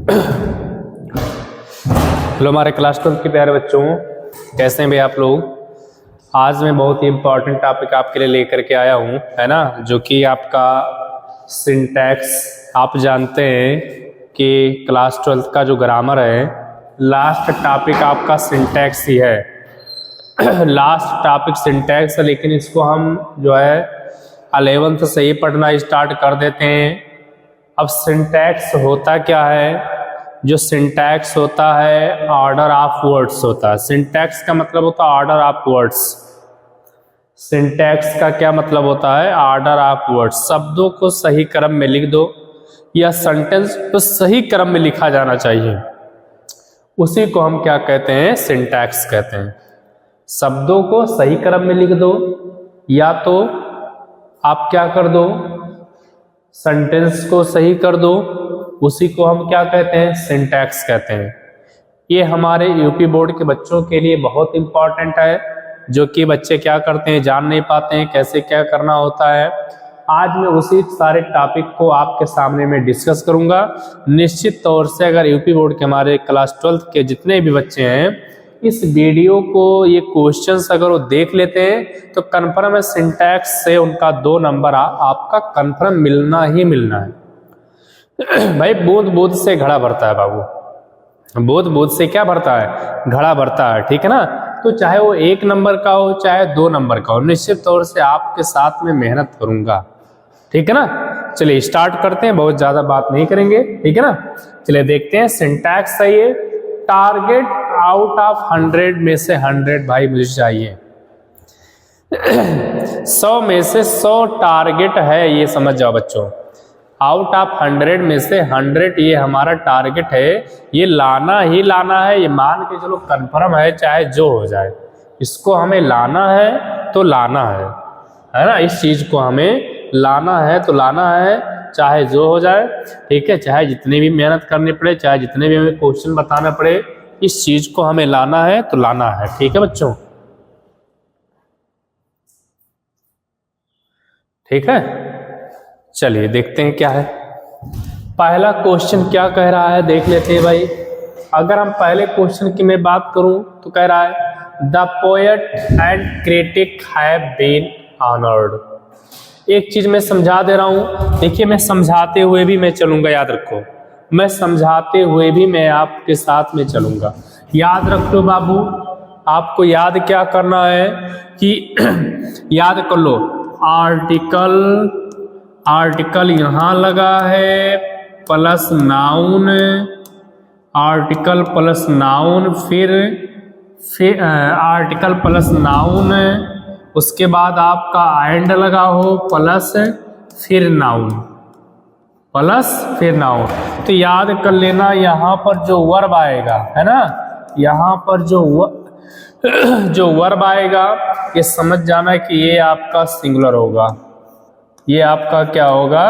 Hello हमारे class 12 के प्यारे बच्चों, कैसे हैं भाई आप लोग। आज मैं बहुत ही इम्पोर्टेंट टॉपिक आपके लिए लेकर के आया हूँ, है ना, जो कि आपका सिंटैक्स। आप जानते हैं कि क्लास 12 का जो ग्रामर है, लास्ट टॉपिक आपका सिंटैक्स ही है। लास्ट टॉपिक सिंटैक्स है, लेकिन इसको हम जो है 11th से ही पढ़ना स्टार्ट कर देते हैं। अब सिंटैक्स होता क्या है? जो सिंटैक्स होता है ऑर्डर ऑफ वर्ड्स होता है। सिंटैक्स का मतलब होता है ऑर्डर ऑफ वर्ड्स। सिंटैक्स का क्या मतलब होता है? Order of words. शब्दों को सही क्रम में लिख दो या सेंटेंस को सही क्रम में लिखा जाना चाहिए, उसी को हम क्या कहते हैं? सिंटैक्स कहते हैं। शब्दों को सही क्रम में लिख दो या तो आप क्या कर दो, सेंटेंस को सही कर दो, उसी को हम क्या कहते हैं? सिंटैक्स कहते हैं। ये हमारे यूपी बोर्ड के बच्चों के लिए बहुत इंपॉर्टेंट है, जो कि बच्चे क्या करते हैं, जान नहीं पाते हैं कैसे क्या करना होता है। आज मैं उसी सारे टॉपिक को आपके सामने में डिस्कस करूंगा। निश्चित तौर से अगर यूपी बोर्ड के हमारे क्लास 12 के जितने भी बच्चे हैं, इस वीडियो को, ये क्वेश्चंस अगर वो देख लेते हैं तो कन्फर्म है सिंटैक्स से उनका 2 नंबर आपका कन्फर्म मिलना ही मिलना है। भाई बूंद बूंद से घड़ा भरता है बाबू, बूंद बूंद से क्या भरता है? घड़ा भरता है, ठीक है ना। तो चाहे वो 1 नंबर का हो चाहे 2 नंबर का हो, निश्चित तौर से आपके साथ में मेहनत करूंगा, ठीक है ना। चलिए स्टार्ट करते हैं, बहुत ज्यादा बात नहीं करेंगे, ठीक है ना। चलिए देखते हैं सिंटैक्स सही है। टारगेट आउट ऑफ 100 में से 100 भाई मुझे चाहिए। 100 में से 100 टारगेट है, ये समझ जाओ बच्चों। आउट ऑफ 100 में से 100 ये हमारा टारगेट है, ये लाना ही लाना है। ये मान के चलो कंफर्म है, चाहे जो हो जाए, इसको हमें लाना है तो लाना है ना। इस चीज को हमें लाना है तो लाना है, चाहे जो हो जाए, ठीक है। चाहे जितनी भी मेहनत करनी पड़े, चाहे जितने भी हमें क्वेश्चन बताना पड़े, इस चीज को हमें लाना है तो लाना है, ठीक है बच्चों, ठीक है। चलिए देखते हैं क्या है। पहला क्वेश्चन क्या कह रहा है, देख लेते हैं भाई। अगर हम पहले क्वेश्चन की मैं बात करूं तो कह रहा है the poet and critic have been honoured. एक चीज मैं समझा दे रहा हूं, देखिए मैं समझाते हुए भी मैं चलूंगा, याद रखो, मैं समझाते हुए भी मैं आपके साथ में चलूंगा। याद रख लो बाबू, आपको याद क्या करना है कि याद कर लो, आर्टिकल यहां लगा है plus noun, article plus noun, फिर आर्टिकल प्लस नाउन, उसके बाद आपका एंड लगा हो प्लस फिर नाउन, प्लस फिर नाउन। तो याद कर लेना, यहाँ पर जो वर्ब आएगा, है ना, यहाँ पर जो वर्ब आएगा, ये समझ जाना कि ये आपका सिंगुलर होगा, ये आपका क्या होगा?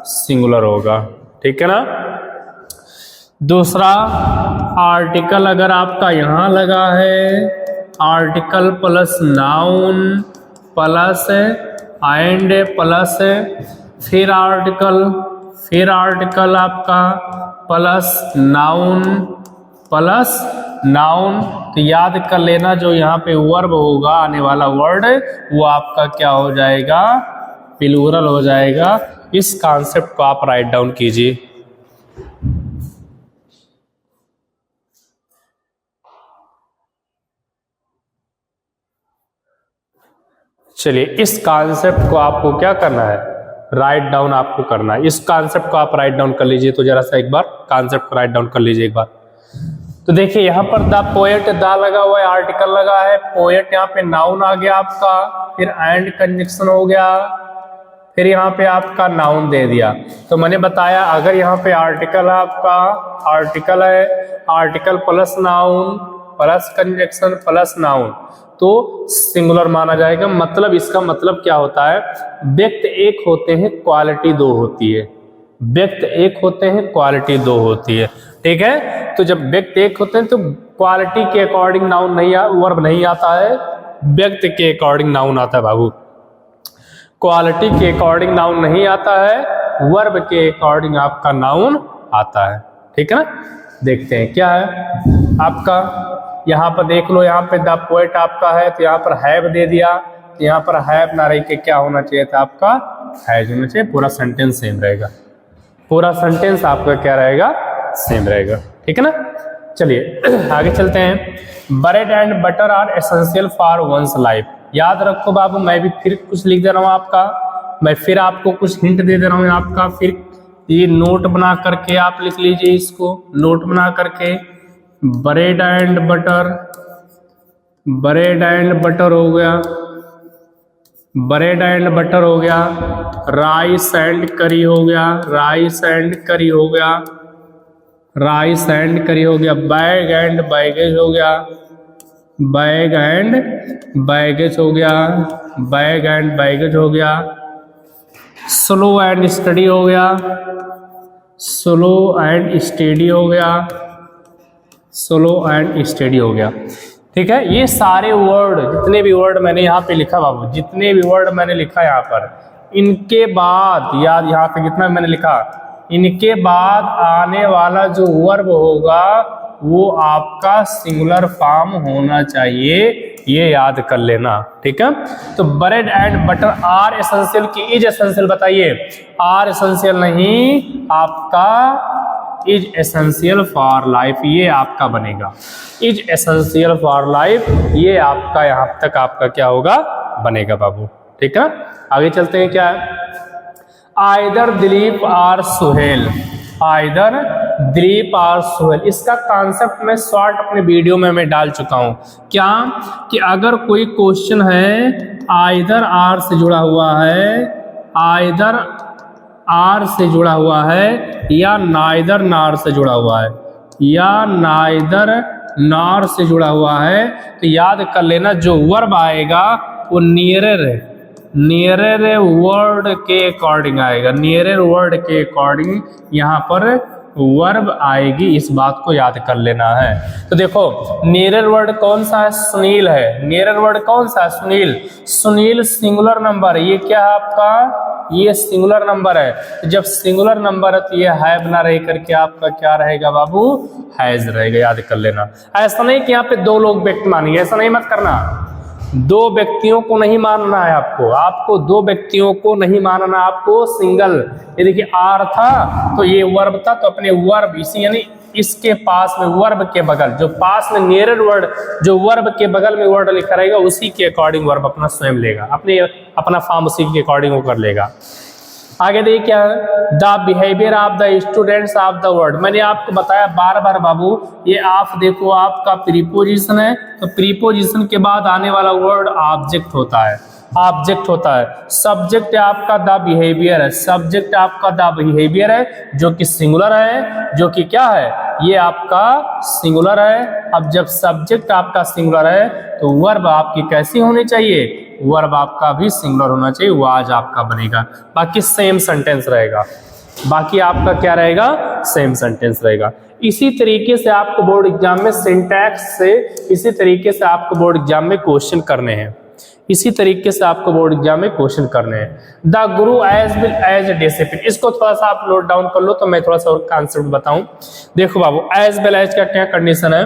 सिंगुलर होगा, ठीक है ना। दूसरा, आर्टिकल अगर आपका यहां लगा है, article plus noun plus and plus फिर आर्टिकल आपका प्लस नाउन, तो याद कर लेना जो यहाँ पे वर्ब होगा, आने वाला वर्ड, वो आपका क्या हो जाएगा? प्लूरल हो जाएगा। इस कॉन्सेप्ट को आप राइट डाउन कीजिए। चलिए इस कॉन्सेप्ट को आपको क्या करना है? राइट डाउन आपको करना है। इस कॉन्सेप्ट को आप राइट डाउन कर लीजिए। तो जरा सा एक बार कॉन्सेप्ट को राइट डाउन कर लीजिए एक बार। तो देखिए यहाँ पर द पोएट, द लगा हुआ है, आर्टिकल लगा है, पोएट यहाँ पे नाउन आ गया आपका, फिर एंड कंजक्शन हो गया, फिर यहाँ पे आपका नाउन दे दिया। तो मैंने बताया अगर यहाँ पे आर्टिकल आपका आर्टिकल है, article plus noun plus conjunction plus noun, तो सिंगुलर माना जाएगा। मतलब इसका मतलब क्या होता है? व्यक्ति एक होते हैं, क्वालिटी 2 होती है। व्यक्ति एक होते हैं, क्वालिटी 2 होती है, ठीक है। तो जब व्यक्ति एक होते हैं तो क्वालिटी के अकॉर्डिंग नाउन नहीं, वर्ब नहीं आता है, व्यक्ति के अकॉर्डिंग नाउन आता है बाबू। क्वालिटी के अकॉर्डिंग नाउन नहीं आता है, वर्ब के अकॉर्डिंग आपका नाउन आता है, ठीक है ना। देखते हैं क्या है आपका, यहाँ पर देख लो, यहाँ पे द पोएट आपका है तो यहाँ पर हैव दे दिया, तो यहाँ पर हैव ना रह के क्या होना चाहिए था आपका हैज होना चाहिए। पूरा सेंटेंस सेम रहेगा, पूरा सेंटेंस आपका क्या रहेगा सेम रहेगा, ठीक है ना। चलिए आगे चलते हैं। Bread and butter are essential for one's life. याद रखो बाबू, मैं भी फिर कुछ लिख दे रहा हूँ आपका, मैं फिर आपको कुछ हिंट दे रहा हूँ आपका, फिर ये नोट बना करके आप लिख लीजिए इसको, नोट बना करके। Bread and butter, bread and butter हो गया, ब्रेड एंड बटर हो गया, राइस एंड करी हो गया, राइस एंड करी हो गया, राइस एंड करी हो गया, बैग एंड बैगेज हो गया, बैग एंड बैगेज हो गया, बैग एंड बैगेज हो गया, स्लो एंड स्टडी हो गया, स्लो एंड स्टडी हो गया, स्लो एंड स्टडी हो गया। ठीक है, ये सारे वर्ड, जितने भी वर्ड मैंने यहाँ पे लिखा बाबू, जितने भी वर्ड मैंने लिखा यहाँ पर, इनके बाद याद, यहाँ पे जितना मैंने लिखा, इनके बाद आने वाला जो वर्ब होगा वो आपका सिंगुलर फॉर्म होना चाहिए, ये याद कर लेना। ठीक है, तो bread and butter are essential की इज एसेंशियल बताइए, आर एसेंशियल नहीं, आपका इज एसेंशियल फॉर लाइफ, ये आपका बनेगा। इज एसेंशियल फॉर लाइफ, ये आपका यहाँ तक आपका क्या होगा बनेगा बाबू। ठीक है, आगे चलते हैं। क्या है, आइदर दिलीप और सुहेल, आइदर दिलीप और सुहेल, इसका कॉन्सेप्ट मैं शॉर्ट अपने वीडियो में मैं डाल चुका हूं। क्या कि अगर कोई क्वेश्चन है आइदर आर से जुड़ा हुआ है, आइदर आर से जुड़ा हुआ है, या नाइदर नार से जुड़ा हुआ है, या नाइदर नार से जुड़ा हुआ है, तो याद कर लेना जो वर्ब आएगा वो नियरर वर्ड के अकॉर्डिंग आएगा, नियरर वर्ड के अकॉर्डिंग यहाँ पर वर्ब आएगी, इस बात को याद कर लेना है। तो देखो नियरर वर्ड कौन सा है, सुनील है। नियरर वर्ड कौन सा है, सुनील। सुनील सिंगुलर नंबर है, ये क्या है आपका, ये सिंगुलर नंबर है। तो जब सिंगुलर नंबर है तो ये हैव ना रह करके आपका क्या रहेगा बाबू, हैज रहेगा, याद कर लेना। ऐसा नहीं कि यहाँ पे दो लोग व्यक्ति मानेंगे, ऐसा नहीं मत करना, दो व्यक्तियों को नहीं मानना है आपको, आपको दो व्यक्तियों को नहीं मानना, आपको सिंगल। ये देखिए आर था तो ये वर्ब था, तो अपने वर्ब इसी यानी इसके पास में वर्ब के बगल, जो पास में नियरर वर्ड, जो वर्ब के बगल में वर्ड लिखा रहेगा उसी के अकॉर्डिंग वर्ब अपना स्वयं लेगा, अपना फॉर्म उसी के अकॉर्डिंग वो कर लेगा। आगे देखिए क्या है, the behaviour of the students of the world. मैंने आपको बताया बार बार बाबू, ये आप देखो आपका प्रीपोजिशन है, तो प्रीपोजिशन के बाद आने वाला वर्ड ऑब्जेक्ट होता है, ऑब्जेक्ट होता है। सब्जेक्ट आपका द बिहेवियर है, सब्जेक्ट आपका द बिहेवियर है, जो कि सिंगुलर है, जो कि क्या है, ये आपका सिंगुलर है। अब जब सब्जेक्ट आपका सिंगुलर है तो वर्ब आपकी कैसी होनी चाहिए, वर्ब आपका भी सिंगुलर होना चाहिए, वो आज आपका बनेगा। बाकी सेम सेंटेंस रहेगा, बाकी आपका क्या रहेगा, सेम सेंटेंस रहेगा। इसी तरीके से आपको बोर्ड एग्जाम में सिंटैक्स से, इसी तरीके से आपको बोर्ड एग्जाम में क्वेश्चन करने हैं, इसी तरीके से आपको बोर्ड एग्जाम में क्वेश्चन करने हैं। The Guru as will as discipline, इसको थोड़ा सा आप नोट डाउन कर लो तो मैं थोड़ा सा और कॉन्सेप्ट बताऊं। देखो बाबू, एज वेल एज का क्या कंडीशन है,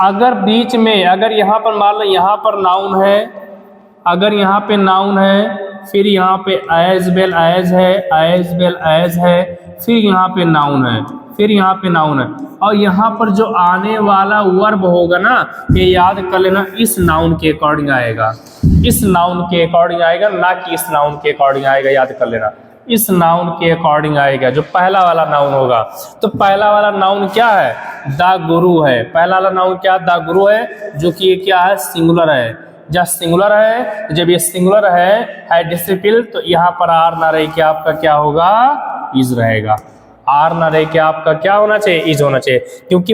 अगर बीच में, अगर यहाँ पर मान लो यहाँ पर नाउन है, अगर यहाँ पे नाउन है, फिर यहाँ पे एज वेल एज है, एज वेल एज है, फिर यहाँ पे नाउन है, फिर यहाँ पे नाउन है, और यहाँ पर जो आने वाला वर्ब होगा ना, ये याद कर लेना इस नाउन के अकॉर्डिंग आएगा, इस नाउन के अकॉर्डिंग आएगा, ना कि इस नाउन के अकॉर्डिंग आएगा, याद कर लेना इस नाउन के अकॉर्डिंग आएगा, जो पहला वाला नाउन होगा। तो पहला वाला नाउन क्या है, द गुरु है, पहला वाला नाउन क्या, द गुरु है, जो कि ये क्या है, सिंगुलर है। जब सिंगुलर है, जब ये सिंगुलर है डिसिप्लिन, तो यहाँ पर आर ना रहे कि आपका क्या होगा, इज रहेगा, आर ना रहे कि आपका क्या होना चाहिए, इज होना चाहिए, क्योंकि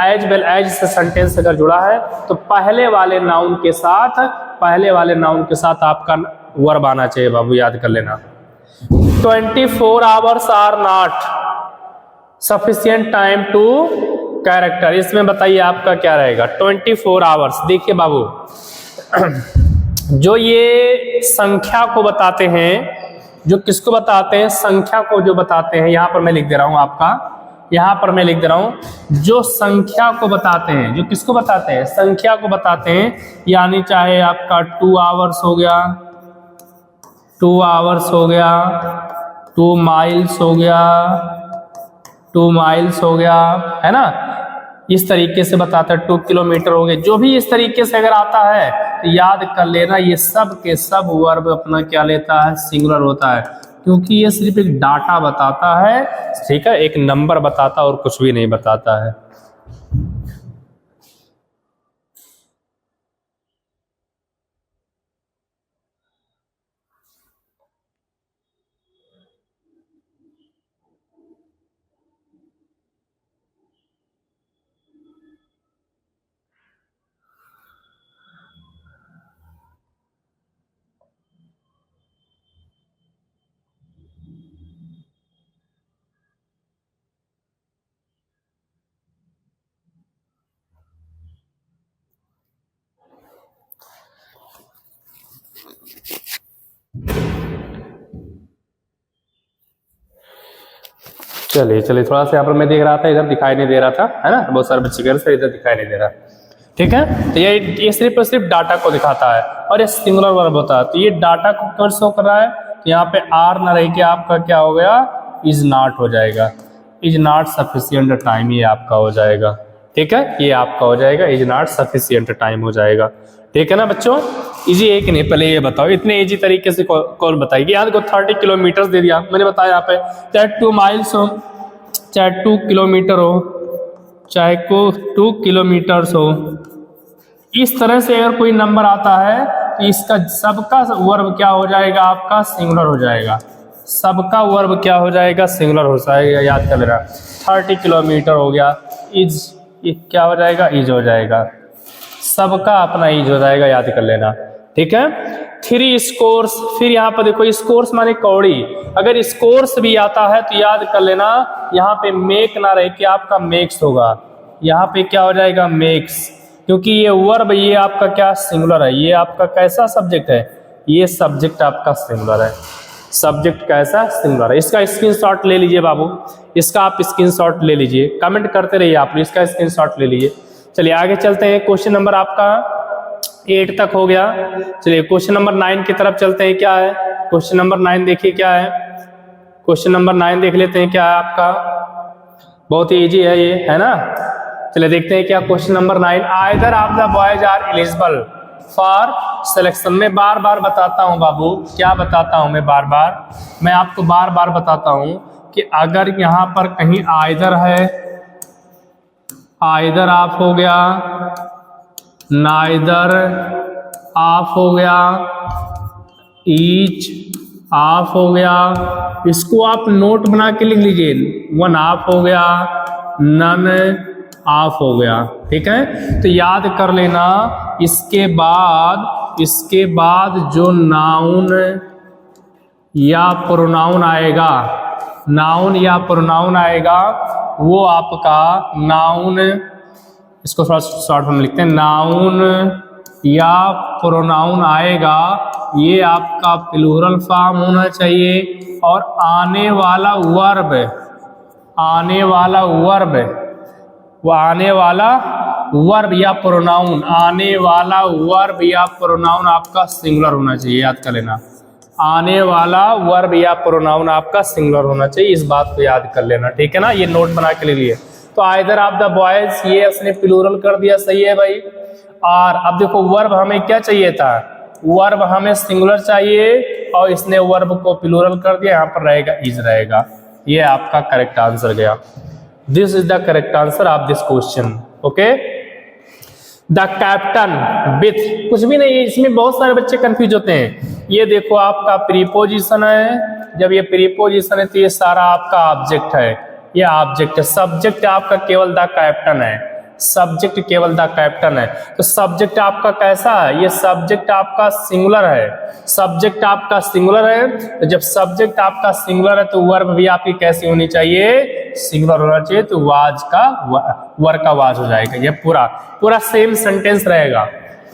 एज वेल एज से सेंटेंस अगर जुड़ा है तो पहले वाले नाउन के साथ, पहले वाले नाउन के साथ आपका वर्ब आना चाहिए बाबू, याद कर लेना। 24 hours are not sufficient time to character, इसमें बताइए आपका क्या रहेगा, 24 आवर्स। देखिए बाबू, जो ये संख्या को बताते हैं, जो किसको बताते हैं, संख्या को जो बताते हैं, यहां पर मैं लिख दे रहा हूं आपका, यहां पर मैं लिख दे रहा हूं जो संख्या को बताते हैं, जो किसको बताते हैं, संख्या को बताते हैं, यानी चाहे आपका 2 आवर्स हो गया, 2 आवर्स हो गया, 2 माइल्स हो गया, 2 माइल्स हो गया, है ना, इस तरीके से बताता है, 2 किलोमीटर हो गए, जो भी इस तरीके से अगर आता है तो याद कर लेना ये सब के सब वर्ब अपना क्या लेता है, सिंगुलर होता है, क्योंकि ये सिर्फ एक डाटा बताता है, ठीक है, एक नंबर बताता और कुछ भी नहीं बताता है। चलिए चलिए, थोड़ा सा यहाँ पर मैं देख रहा था, इधर दिखाई नहीं दे रहा था, है ना, बहुत सारे बच्चे कह रहे थे इधर दिखाई नहीं दे रहा, ठीक है। तो ये सिर्फ और सिर्फ डाटा को दिखाता है और ये सिंगुलर वर्ब होता है। तो ये डाटा को क्यों शो कर रहा है, तो यहाँ पे आर ना रह के आपका क्या हो गया, इज नॉट हो जाएगा, इज नॉट सफिशिएंट टाइम, ये आपका हो जाएगा, ठीक है, ये आपका हो जाएगा, इज नॉट सफिशिएंट टाइम हो जाएगा, ठीक है ना बच्चों। इजी है कि नहीं, पहले ये बताओ, इतने इजी तरीके से कौन बताएगी। यहाँ देखो 30 किलोमीटर दे दिया, मैंने बताया यहाँ पे, चाहे 2 माइल्स हो, चाहे 2 किलोमीटर हो, चाहे को 2 किलोमीटर्स हो, इस तरह से अगर कोई नंबर आता है तो इसका सबका वर्ब क्या हो जाएगा, आपका सिंगुलर हो जाएगा, सबका वर्ब क्या हो जाएगा, सिंगुलर हो जाएगा, याद कर लेना। 30 किलोमीटर हो गया, इज क्या हो जाएगा, इज हो जाएगा, सबका अपना इज हो जाएगा, याद कर लेना, ठीक है। 3 स्कोर्स, फिर यहाँ पर देखो स्कोर्स माने कौड़ी, अगर स्कोर्स भी आता है तो याद कर लेना यहाँ पे मेक ना रहे कि आपका मेक्स होगा, यहाँ पे क्या हो जाएगा, मेक्स, क्योंकि ये वर्ब ये आपका क्या सिंगुलर है, ये आपका कैसा सब्जेक्ट है, ये सब्जेक्ट आपका सिंगुलर है, सब्जेक्ट कैसा सिंगुलर है। इसका स्क्रीनशॉट ले लीजिए बाबू, इसका आप स्क्रीनशॉट ले लीजिए, कमेंट करते रहिए आप, इसका स्क्रीनशॉट ले लीजिए। चलिए आगे चलते हैं, क्वेश्चन नंबर आपका 8 तक हो गया। चलिए क्वेश्चन नंबर 9 की तरफ चलते हैं, क्या है क्वेश्चन नंबर 9, देखिए क्या है क्वेश्चन नंबर 9, देख लेते हैं क्या है आपका, बहुत ही इजी है ये, है ना। चलिए देखते हैं क्या question number 9, either of the boys are eligible for selection. मैं बार बार बताता हूं बाबू, क्या बताता हूं मैं बार बार, मैं आपको बार बार बताता हूं कि अगर यहां पर कहीं आइदर है, आइदर ऑफ हो गया, नाइदर ऑफ हो गया, ईच ऑफ हो गया, इसको आप नोट बना के लिख लीजिए, 1 ऑफ हो गया, नन ऑफ हो गया, ठीक है। तो याद कर लेना, इसके बाद जो नाउन या प्रोनाउन आएगा, नाउन या प्रोनाउन आएगा, वो आपका नाउन, इसको थोड़ा शॉर्ट में लिखते हैं, नाउन या प्रोनाउन आएगा, ये आपका प्लूरल फॉर्म होना चाहिए, और आने वाला वर्ब, आने वाला वर्ब, वो आने वाला वर्ब या प्रोनाउन, आने वाला वर्ब या प्रोनाउन आपका सिंगुलर होना चाहिए, याद कर लेना, आने वाला वर्ब या प्रोनाउन आपका सिंगुलर होना चाहिए, इस बात को याद कर लेना, ठीक है ना, ये नोट बना के ले लिए। तो आइदर ऑफ द बॉयज, ये उसने प्लूरल कर दिया, सही है भाई। और अब देखो वर्ब हमें क्या चाहिए था, वर्ब हमें सिंगुलर चाहिए, और इसने वर्ब को प्लूरल कर दिया, यहाँ पर रहेगा इज रहेगा, ये आपका करेक्ट आंसर गया। This is the correct answer of this question, okay. The captain with, कुछ भी नहीं, इसमें बहुत सारे बच्चे कंफ्यूज होते हैं। ये देखो आपका प्रीपोजिशन है, जब ये प्रीपोजिशन है तो ये सारा आपका ऑब्जेक्ट है, ये ऑब्जेक्ट है, सब्जेक्ट आपका केवल द कैप्टन है, सब्जेक्ट केवल द कैप्टन है। तो सब्जेक्ट आपका कैसा है, ये सब्जेक्ट आपका सिंगुलर है, सब्जेक्ट आपका सिंगुलर है। तो जब सब्जेक्ट आपका सिंगुलर है तो वर्ब भी आपकी कैसी होनी चाहिए, सिंगुलर होना चाहिए, तो वाज का वर्ब का वाज हो जाएगा। ये पूरा सेम सेंटेंस रहेगा,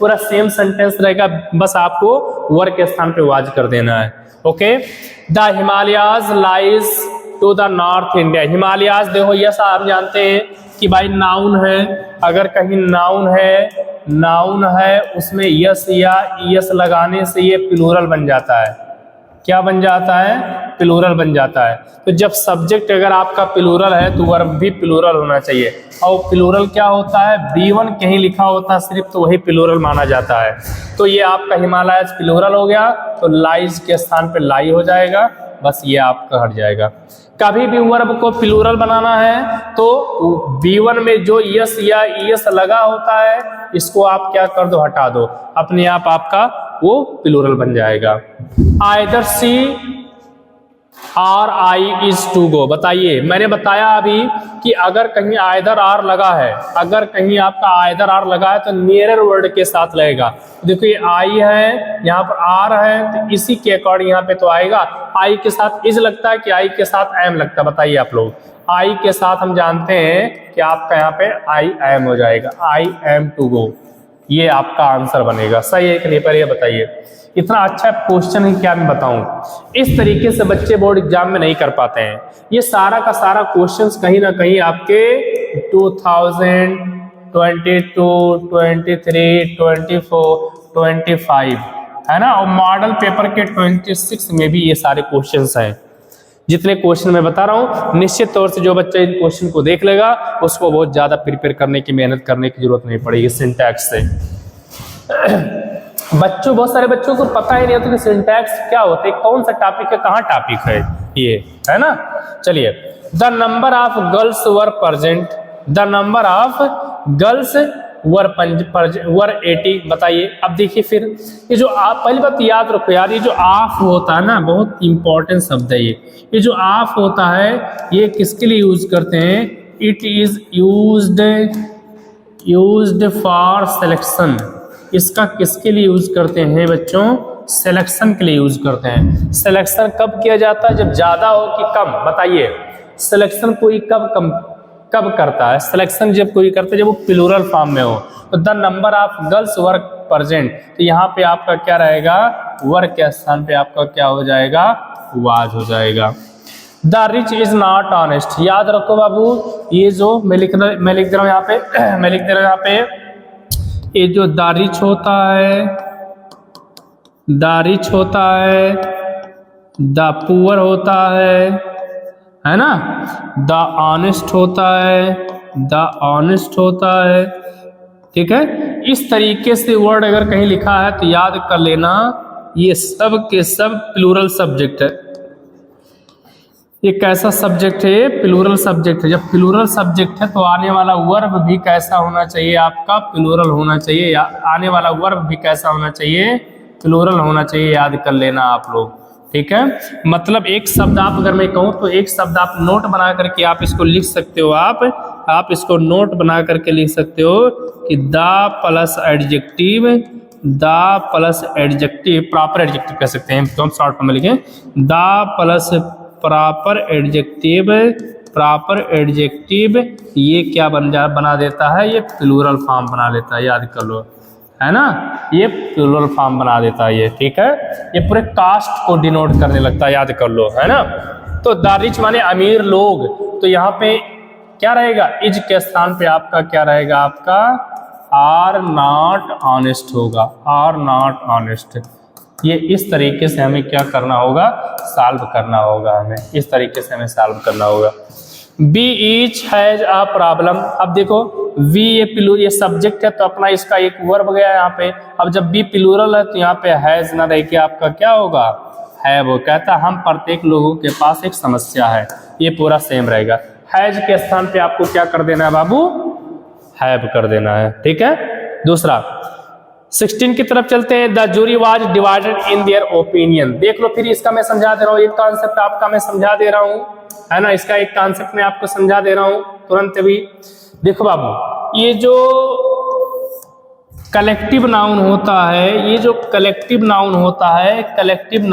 पूरा सेम सेंटेंस रहेगा, बस आपको वर्ब के स्थान पे वाज कर देना है, okay. The Himalayas lies to the north India. Himalayas देखो, यस आप जानते हैं कि भाई नाउन है, अगर कहीं नाउन है उसमें यस या ईएस लगाने से ये प्लूरल बन जाता है। क्या बन जाता है? प्लूरल बन जाता है। तो जब सब्जेक्ट अगर आपका प्लूरल है तो वर्ब भी प्लूरल होना चाहिए। और प्लूरल क्या होता है? B1 कहीं लिखा होता है सिर्फ तो वही प्लूरल माना जाता है। तो ये आपका हिमालयाज प्लूरल हो गया, तो लाइज के स्थान पे लाई हो जाएगा, बस ये आपका हट जाएगा। कभी भी वर्ब को प्लूरल बनाना है तो B1 में जो यस या ईएस लगा होता है इसको आप क्या कर दो? हटा दो, अपने आप आपका वो प्लूरल बन जाएगा। Either she or I is to go. बताइए, मैंने बताया अभी कि अगर कहीं आइदर आर लगा है, अगर कहीं आपका आइदर आर लगा है तो नियरर वर्ड के साथ लगेगा। देखो ये आई है, यहाँ पर आर है, तो इसी के अकॉर्डिंग यहाँ पे तो आएगा। आई के साथ इज लगता है कि आई के साथ एम लगता है? बताइए आप लोग। आई के साथ हम जानते हैं कि आपका यहाँ पे आई एम हो जाएगा, आई एम टू गो। ये आपका आंसर बनेगा। सही है कि नहीं? पर ये बताइए, इतना अच्छा क्वेश्चन है क्या मैं बताऊं? इस तरीके से बच्चे बोर्ड एग्जाम में नहीं कर पाते हैं। ये सारा का सारा क्वेश्चंस कहीं ना कहीं आपके 2022, 23, 24, 25 है ना, और मॉडल पेपर के 26 में भी ये सारे क्वेश्चंस हैं। जितने क्वेश्चन मैं बता रहा हूं, निश्चित तौर से जो बच्चा इन क्वेश्चन को देख लेगा उसको बहुत ज्यादा प्रिपेयर करने की, मेहनत करने की जरूरत नहीं पड़ेगी सिंटैक्स से। बहुत सारे बच्चों को पता ही नहीं होता कि सिंटैक्स क्या होता है, कौन सा टॉपिक है, कहाँ टॉपिक है, ये है ना। चलिए, the number of girls were present, the number of girls were 80। बताइए। अब देखिए फिर ये जो आप, पहली बात याद रखो यार, ये जो ऑफ होता है ना, बहुत इंपॉर्टेंट शब्द है ये जो ऑफ होता है ये किसके लिए यूज करते हैं? It is used for selection. इसका किसके लिए यूज करते हैं बच्चों? सिलेक्शन के लिए यूज करते हैं। सिलेक्शन कब किया जाता है? जब ज्यादा हो कि कम? बताइए, सिलेक्शन कोई कब करता है? सिलेक्शन जब कोई करता है जब वो प्लूरल फॉर्म में हो। तो the number of girls were present, तो यहाँ पे आपका क्या रहेगा? वर के स्थान पे आपका क्या हो जाएगा? वाज हो जाएगा। The rich is not honest. याद रखो बाबू, ये जो मैं लिख दे रहा हूँ यहाँ पे, ये जो दारिच होता है, द पुअर होता है ना, द ऑनेस्ट होता है, ठीक है। इस तरीके से वर्ड अगर कहीं लिखा है तो याद कर लेना, ये सब के सब प्लूरल सब्जेक्ट है। ये कैसा सब्जेक्ट है? प्लूरल सब्जेक्ट है। जब प्लूरल सब्जेक्ट है तो आने वाला वर्ब भी कैसा होना चाहिए? आपका प्लूरल होना चाहिए। आने वाला वर्ब भी कैसा होना चाहिए? प्लूरल होना चाहिए। याद कर लेना आप लोग, ठीक है। मतलब एक शब्द आप, अगर मैं कहूँ तो एक शब्द आप नोट बना करके आप इसको लिख सकते हो। आप इसको नोट बना करके लिख सकते हो कि the plus adjective, proper adjective कह सकते हैं, तो हम शॉर्ट फॉर्म में लिखें द प्लस प्रॉपर एडजेक्टिव, ये क्या बना देता है? ये प्लूरल फॉर्म बना लेता है। याद कर लो, है ना, ये प्लूरल फॉर्म बना देता है ये, ठीक है। ये पूरे कास्ट को डिनोट करने लगता है, याद कर लो, है ना। तो द रिच माने अमीर लोग, तो यहाँ पे क्या रहेगा? इज के स्थान पे आपका क्या रहेगा? आपका आर नॉट ऑनेस्ट होगा, आर नॉट ऑनेस्ट। ये इस तरीके से हमें क्या करना होगा? सॉल्व करना होगा, हमें इस तरीके से हमें सॉल्व करना होगा। Be each has a problem. अब देखो वी ये सब्जेक्ट है तो अपना इसका एक वर्ब गया यहाँ पे। अब जब बी प्लूरल है तो यहाँ पे हैज ना रह के आपका क्या होगा? है। वो कहता हम प्रत्येक लोगों के पास एक समस्या है, ये पूरा सेम रहेगा। हैज के स्थान पे आपको क्या कर देना है बाबू? हैव कर देना है, ठीक है। दूसरा 16 की तरफ चलते हैं। The jury was divided in their opinion. देख लो, फिर इसका मैं समझा दे रहा हूँ, एक कॉन्सेप्ट आपका मैं समझा दे रहा हूँ, है ना। इसका एक कॉन्सेप्ट मैं आपको समझा दे रहा हूँ तुरंत भी। देखो बाबू, ये जो कलेक्टिव नाउन होता है, ये जो कलेक्टिव नाउन होता है, कलेक्टिव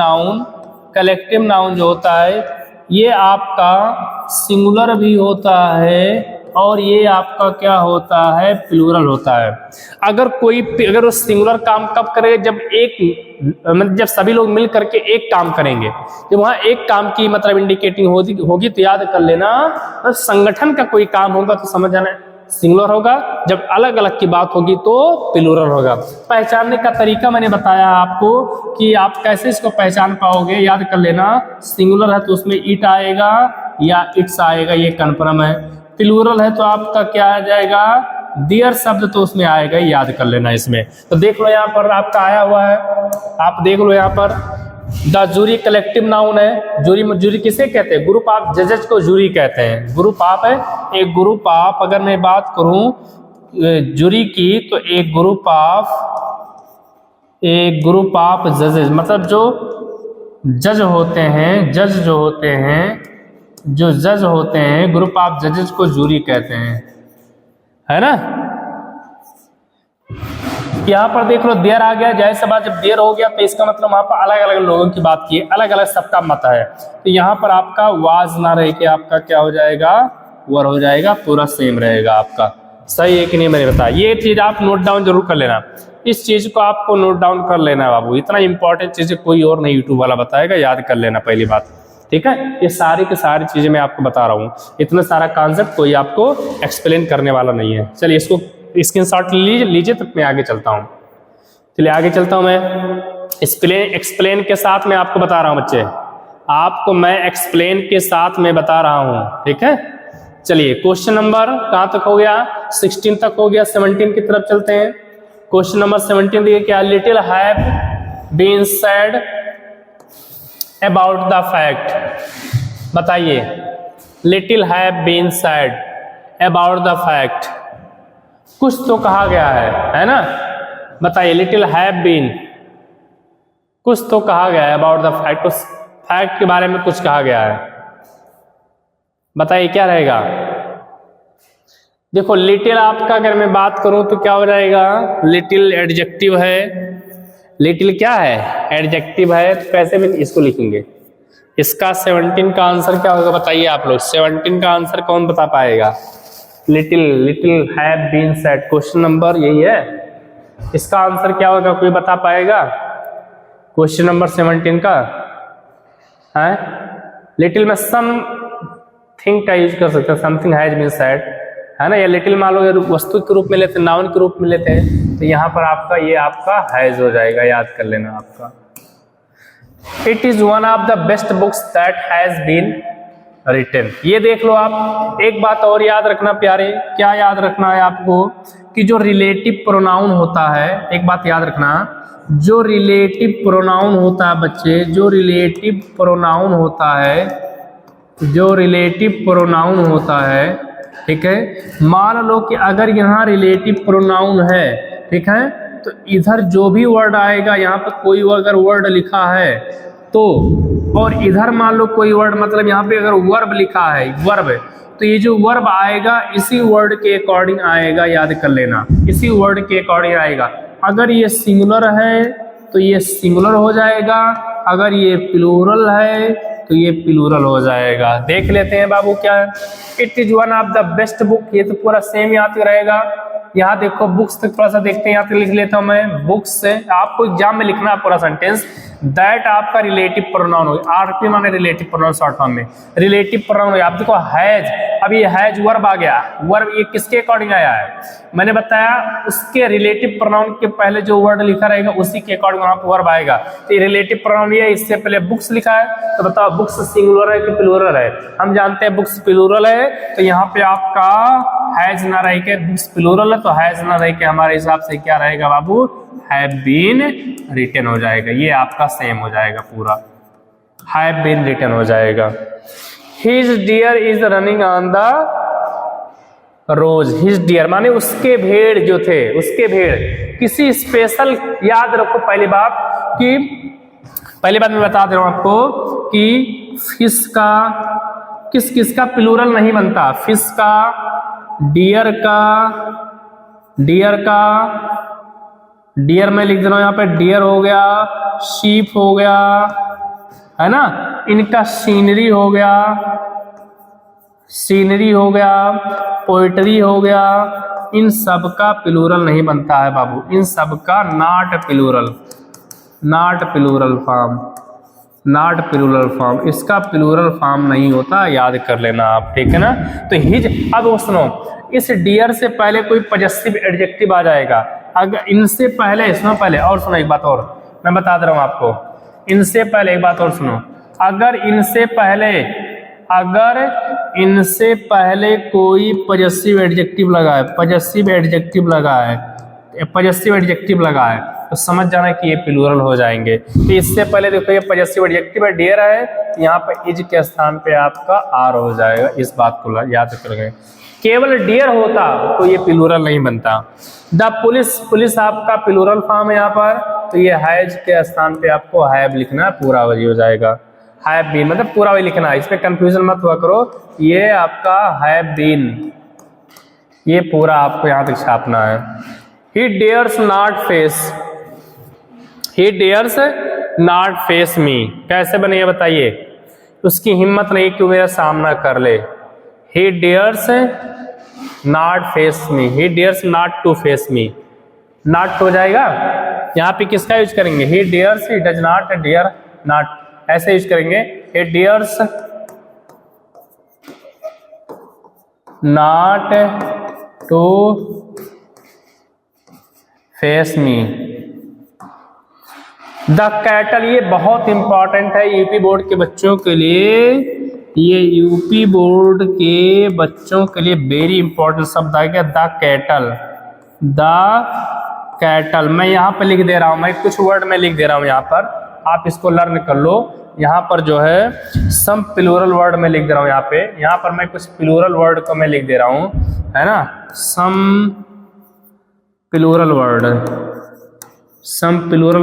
नाउन जो होता है ये आपका सिंगुलर भी होता है और ये आपका क्या होता है, प्लूरल होता है। अगर वो सिंगुलर काम कब करेगा, जब सभी लोग मिल करके एक काम करेंगे। जब वहां एक काम की मतलब इंडिकेटिंग होगी तो याद कर लेना, तो संगठन का कोई काम होगा तो समझ जाना सिंगुलर होगा, जब अलग अलग की बात होगी तो प्लूरल होगा। पहचानने का तरीका मैंने बताया आपको कि आप कैसे इसको पहचान पाओगे, याद कर लेना। सिंगुलर है तो उसमें इट आएगा या इट्स आएगा, ये कन्फर्म है। प्लूरल है तो आपका क्या आ जाएगा, देयर शब्द तो उसमें आएगा, याद कर लेना इसमें। तो देख लो यहाँ पर आपका आया हुआ है, आप देख लो यहाँ पर द जूरी कलेक्टिव नाउन है। जूरी किसे कहते हैं, ग्रुप ऑफ जजेस को जूरी कहते हैं। ग्रुप ऑफ है, एक ग्रुप ऑफ, अगर मैं बात करूं जूरी की तो एक ग्रुप ऑफ जजेस, मतलब जो जज होते हैं, जो जज होते हैं ग्रुप ऑफ जजेस को जूरी कहते हैं, है ना। यहाँ पर देख लो देयर आ गया, जैसे बात जब देयर हो गया तो इसका मतलब वहां पर अलग अलग लोगों की बात की है, अलग अलग सबका मत है। तो यहाँ पर आपका वाज ना रह के आपका क्या हो जाएगा, वर हो जाएगा, पूरा सेम रहेगा आपका। सही है कि नहीं मैंने बताया, ये चीज आप नोट डाउन जरूर कर लेना, इस चीज को आपको नोट डाउन कर लेना बाबू। इतना इंपॉर्टेंट चीज कोई और नहीं यूट्यूब वाला बताएगा, याद कर लेना पहली बात, ठीक है। ये सारी की सारी चीजें मैं आपको बता रहा हूँ, इतना सारा कॉन्सेप्ट कोई आपको एक्सप्लेन करने वाला नहीं है। चलिए इसको स्क्रीनशॉट लीजिए, तो मैं आगे चलता हूँ। चलिए आगे चलता हूँ, मैं एक्सप्लेन के साथ मैं आपको बता रहा हूँ बच्चे, आपको मैं एक्सप्लेन के साथ में बता रहा हूँ, ठीक है। चलिए क्वेश्चन नंबर कहाँ तक हो गया, 16 तक हो गया, 17 की तरफ चलते हैं। क्वेश्चन नंबर 17 देखिए क्या, little have been said about the fact. बताइए, little have been said about the fact, कुछ तो कहा गया है ना। बताइए, लिटिल हैव बीन, कुछ तो कहा गया है अबाउट द फैक्ट, उस फैक्ट के बारे में कुछ कहा गया है। बताइए क्या रहेगा। देखो लिटिल आपका अगर मैं बात करूं तो क्या हो जाएगा, लिटिल एडजेक्टिव है। लिटिल क्या है, एडजेक्टिव है, तो कैसे में इसको लिखेंगे। इसका 17 का आंसर क्या होगा बताइए आप लोग, 17 का आंसर कौन बता पाएगा। Little have been said, question number यही है, इसका आंसर क्या होगा, कोई बता पाएगा क्वेश्चन नंबर 17 का है। लिटिल में समथिंग का यूज कर सकते हैं, समथिंग हैज बीन सेड, है ना। या लिटिल मान लो वस्तु के रूप में लेते हैं, नाउन के रूप में लेते हैं, तो यहाँ पर आपका ये आपका हैज हो जाएगा, याद कर लेना आपका। It is one of the best books that has been written. ये देख लो आप, एक बात और याद रखना प्यारे, क्या याद रखना है आपको, कि जो रिलेटिव प्रोनाउन होता है, एक बात याद रखना, जो रिलेटिव प्रोनाउन होता है बच्चे, जो रिलेटिव प्रोनाउन होता है, जो रिलेटिव प्रोनाउन होता है, ठीक है। मान लो कि अगर यहाँ रिलेटिव प्रोनाउन है, ठीक है, तो इधर जो भी वर्ड आएगा, यहाँ पर कोई अगर वर्ड लिखा है तो, और इधर मान लो कोई वर्ड, मतलब यहाँ पे अगर वर्ब लिखा है, वर्ब, तो ये जो वर्ब आएगा इसी वर्ड के अकॉर्डिंग आएगा, याद कर लेना, इसी वर्ड के अकॉर्डिंग आएगा। अगर ये सिंगुलर है तो ये सिंगुलर हो जाएगा, अगर ये प्लूरल है तो ये प्लूरल हो जाएगा। देख लेते हैं बाबू क्या है। It is one of the best book, ये तो पूरा सेम याद रहेगा। यहाँ देखो बुक्स तक थोड़ा सा देखते हैं, यहाँ तक लिख लेता हूं मैं, बुक्स से आपको एग्जाम में लिखना है पूरा सेंटेंस। दैट आपका रिलेटिव प्रोनाउन हो, आरपी माने रिलेटिव प्रोनाउन शॉर्ट फॉर्म में, रिलेटिव प्रोनाउन हो। आप देखो हैज, अब ये हैज वर्ब आ गया, वर्ब ये किसके अकॉर्डिंग आया है, मैंने बताया उसके रिलेटिव प्रोनाउन के पहले जो वर्ड लिखा रहेगा उसी के अकॉर्डिंग वहां पर वर्ब आएगा। तो ये रिलेटिव प्रोनाउन ये, इससे पहले बुक्स लिखा है, तो बताओ बुक्स सिंगुलर है कि प्लूरल है। हम जानते हैं बुक्स प्लूरल है, तो यहाँ पे आपका हैज ना रह के, बुक्स प्लूरल है तो हैज ना रह के हमारे हिसाब से क्या रहेगा बाबू, हैव बीन रिटन हो जाएगा। ये आपका सेम हो जाएगा, पूरा हैव बीन रिटन हो जाएगा। His deer is running on the rose, his deer माने उसके भेड़ जो थे, उसके भेड़ किसी स्पेशल, याद रखो पहली बात कि, पहली बात मैं बता दे रहा हूं आपको कि फिश का किस किस का प्लूरल नहीं बनता, फिश का, डियर का, डियर में लिख दे रहा हूं यहाँ पे, डियर हो गया, शीप हो गया, है ना, इनका सीनरी हो गया, सीनरी हो गया, पोइट्री हो गया, इन सब का प्लूरल नहीं बनता है बाबू, इन सब का not plural form, not plural form, इसका प्लूरल फॉर्म नहीं होता, याद कर लेना आप, ठीक है ना। तो हिज, अब वो सुनो, इस डियर से पहले कोई पजेसिव एडजेक्टिव आ जाएगा, अगर इनसे पहले, सुनो पहले, और सुनो एक बात और मैं बता दे रहा हूं आपको, इनसे पहले एक बात और सुनो, अगर इनसे पहले कोई पजेसिव एडजेक्टिव लगा है तो समझ जाना कि ये प्लूरल हो जाएंगे। तो इससे पहले देखो ये पजेसिव एडजेक्टिव है, डियर है, तो यहाँ पे इज के स्थान पे आपका आर हो जाएगा, इस बात को याद रखें। केवल डियर होता तो ये प्लूरल नहीं बनता। द पुलिस आपका प्लूरल फॉर्म है यहाँ पर, तो ये हैज के स्थान पे आपको हैव लिखना, पूरा वही हो जाएगा, हैव बीन, मतलब पूरा वही लिखना है, इस पे कंफ्यूजन मत हुआ करो, ये आपका हैव बीन, ये पूरा आपको यहाँ तक छापना है। He dares not face me, कैसे बनेगा बताइए, उसकी हिम्मत नहीं कि मेरा सामना कर ले। He dares not face me, he dares not to face me, not हो जाएगा, यहाँ पे किसका यूज करेंगे, he dares, he does not, dare not, ऐसे यूज करेंगे, he dares not to face me the cattle, ये बहुत इंपॉर्टेंट है यूपी बोर्ड के बच्चों के लिए, ये यूपी बोर्ड के बच्चों के लिए वेरी इंपॉर्टेंट शब्द आ गया, द कैटल। मैं यहाँ पर लिख दे रहा हूँ, मैं कुछ वर्ड में लिख दे रहा हूँ यहाँ पर, आप इसको लर्न कर लो। यहाँ पर जो है सम प्लूरल वर्ड में लिख दे रहा हूँ, यहाँ पर मैं कुछ प्लूरल वर्ड को मैं लिख दे रहा हूँ, है ना, सम प्लूरल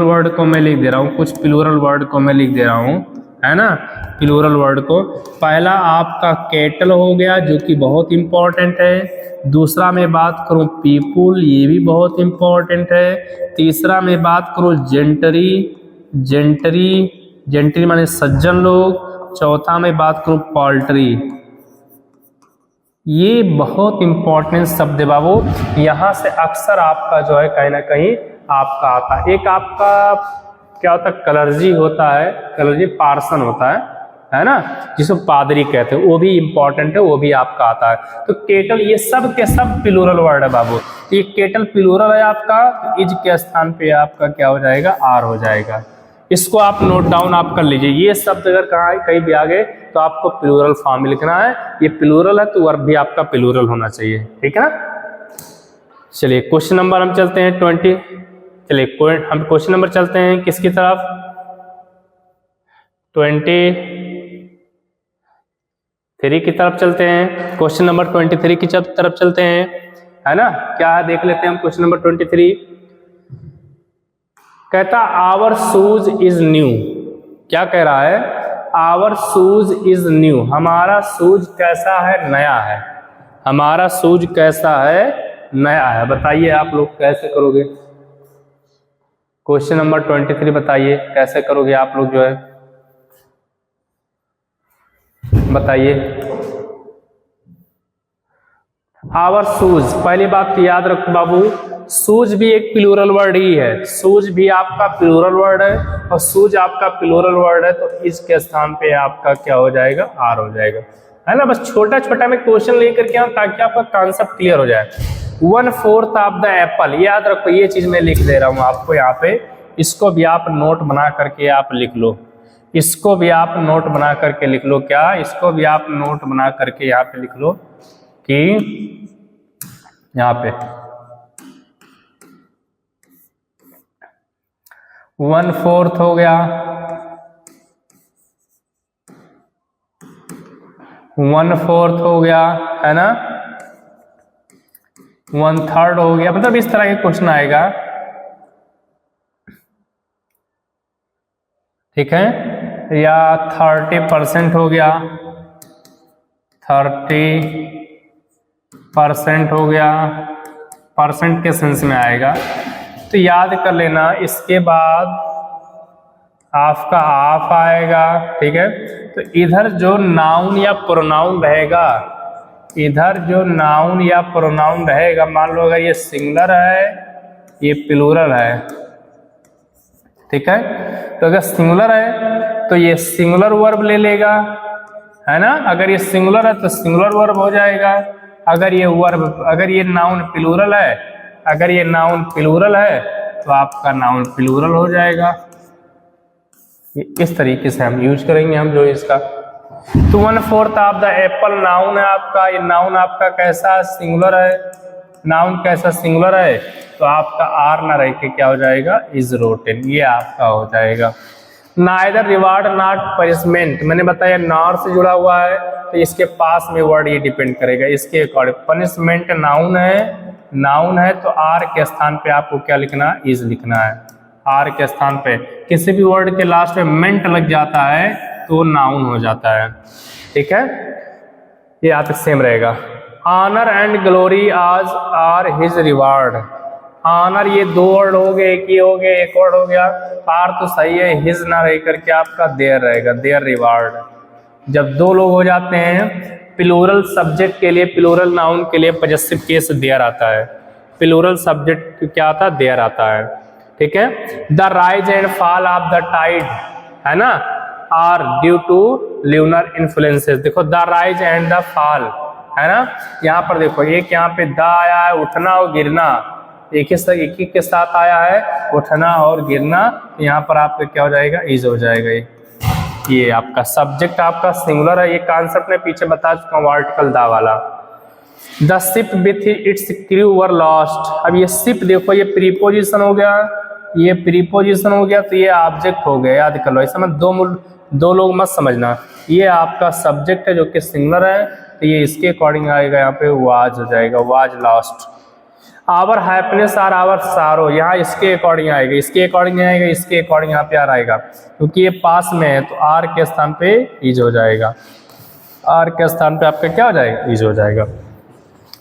वर्ड को मैं लिख दे रहा हूँ, कुछ प्लूरल वर्ड को मैं लिख दे रहा हूँ, है ना, प्लूरल वर्ड को। पहला आपका कैटल हो गया, जो कि बहुत इंपॉर्टेंट है। दूसरा मैं बात करूँ पीपुल, ये भी बहुत इंपॉर्टेंट है। तीसरा मैं बात करूँ जेंटरी माने सज्जन लोग। चौथा मैं बात करूँ पोल्ट्री, ये बहुत इंपॉर्टेंट शब्द है बाबू, यहाँ से अक्सर आपका जो है कहीं ना कहीं आपका आता है। एक आपका क्या होता है, कलर्जी होता है, कलर्जी पार्सन होता है ना, जिसको पादरी कहते हैं, वो भी इंपॉर्टेंट है, वो भी आपका आता है। तो केटल, ये सब के सब प्लूरल वर्ड है बाबू, तो ये केटल प्लूरल है आपका, तो इज के स्थान पे आपका क्या हो जाएगा, आर हो जाएगा। इसको आप नोट डाउन आप कर लीजिए, ये शब्द अगर कहीं भी आ गए तो आपको प्लूरल फॉर्म में लिखना है, ये प्लूरल है तो वर्ब भी आपका प्लूरल होना चाहिए, ठीक है ना। चलिए क्वेश्चन नंबर हम चलते हैं 20, चलिए हम क्वेश्चन नंबर चलते हैं किसकी तरफ, 23 की तरफ चलते हैं, क्वेश्चन नंबर 23 की तरफ चलते हैं, है ना। क्या है देख लेते हैं हम क्वेश्चन नंबर 23। कहता आवर शूज इज न्यू, क्या कह रहा है, आवर शूज इज न्यू, हमारा शूज कैसा है, नया है, हमारा शूज कैसा है, नया है। बताइए आप लोग कैसे करोगे, क्वेश्चन नंबर 23 बताइए कैसे करोगे आप लोग, जो है बताइए। आवर शूज, पहली बात याद रखो बाबू, शूज भी एक प्लूरल वर्ड ही है, शूज भी आपका प्लूरल वर्ड है, और शूज आपका प्लूरल वर्ड है, तो इसके स्थान पे आपका क्या हो जाएगा, आर हो जाएगा, है ना। बस छोटा छोटा मैं क्वेश्चन लेकर के आऊं ताकि आपका कॉन्सेप्ट क्लियर हो जाए। 1/4 ऑफ द एप्पल, याद रखो, ये चीज मैं लिख दे रहा हूं आपको यहाँ पे, इसको भी आप नोट बना करके आप लिख लो, इसको भी आप नोट बना करके लिख लो, क्या, इसको भी आप नोट बना करके यहाँ पे लिख लो कि यहाँ पे 1/4 हो गया, 1/4 हो गया, है ना, 1/3 हो गया, मतलब इस तरह के क्वेश्चन आएगा, ठीक है, या 30% हो गया, 30% हो गया, परसेंट के सेंस में आएगा। तो याद कर लेना, इसके बाद आपका आप आएगा, ठीक है। तो इधर जो नाउन या प्रोनाउन रहेगा इधर जो नाउन या प्रोनाउन रहेगा, मान लो अगर ये सिंगुलर है, ये प्लूरल है, ठीक है, तो अगर सिंगुलर है तो ये सिंगुलर वर्ब ले लेगा, है ना। अगर ये सिंगुलर है तो सिंगुलर वर्ब हो जाएगा। अगर ये नाउन प्लूरल है, अगर ये नाउन प्लूरल है तो आपका नाउन प्लूरल हो जाएगा। इस तरीके से हम यूज करेंगे हम जो इसका। तो 1/4 ऑफ द एप्पल नाउन है आपका, ये नाउन आपका कैसा सिंगुलर है, नाउन कैसा सिंगुलर है, तो आपका आर ना रह के क्या हो जाएगा, इज रोटेन, ये आपका हो जाएगा। नाइदर रिवार्ड नॉट पनिशमेंट, मैंने बताया नॉर से जुड़ा हुआ है तो इसके पास में वर्ड ये डिपेंड करेगा इसके अकॉर्डिंग। पनिशमेंट नाउन है तो आर के स्थान पे आपको क्या लिखना, इज लिखना है। आर के स्थान पे किसी भी वर्ड के लास्ट में मेंट लग जाता है तो नाउन हो जाता है, ठीक है, ये यहाँ तक सेम रहेगा। ऑनर एंड ग्लोरी आज आर हिज रिवार्ड, ऑनर ये 2 वर्ड हो गए, एक ही हो गया, एक वर्ड हो गया, आर तो सही है, हिज ना रह करके आपका देयर रहेगा, देयर रिवार्ड। जब 2 लोग हो जाते हैं, प्लूरल सब्जेक्ट के लिए, प्लूरल नाउन के लिए पॉजेसिव केस देयर आता है, प्लूरल सब्जेक्ट क्या आता है, देयर आता है, ठीक है। The rise and fall of the tide, है ना, are due to lunar influences. देखो the rise and the fall, है ना, यहाँ पर देखो एक यहाँ पे द आया है, उठना और गिरना, एक ही के साथ आया है, उठना और गिरना, यहाँ पर आपका क्या हो जाएगा, इज हो जाएगा। ये आपका सब्जेक्ट आपका सिंगुलर है, ये कॉन्सेप्ट में पीछे बता चुका हूँ, आर्टिकल दा वाला। The ship with its crew were lost, अब ये शिप देखो ये प्रीपोजिशन हो गया, ये प्रीपोजिशन हो गया तो ये ऑब्जेक्ट हो गया, याद कर लो, ऐसा मत 2 लोग मत समझना, ये आपका सब्जेक्ट है जो कि सिंगुलर है तो ये इसके अकॉर्डिंग आएगा, यहाँ पे वाज हो जाएगा, वाज लॉस्ट। आवर हैप्पीनेस और आवर सारो, यहाँ इसके अकॉर्डिंग आएगा, इसके अकॉर्डिंग आएगा, इसके अकॉर्डिंग यहाँ पे आर आएगा, क्योंकि ये पास में है तो आर के स्थान पे इज हो जाएगा, आर के स्थान पे आपका क्या हो जाएगा, इज हो जाएगा,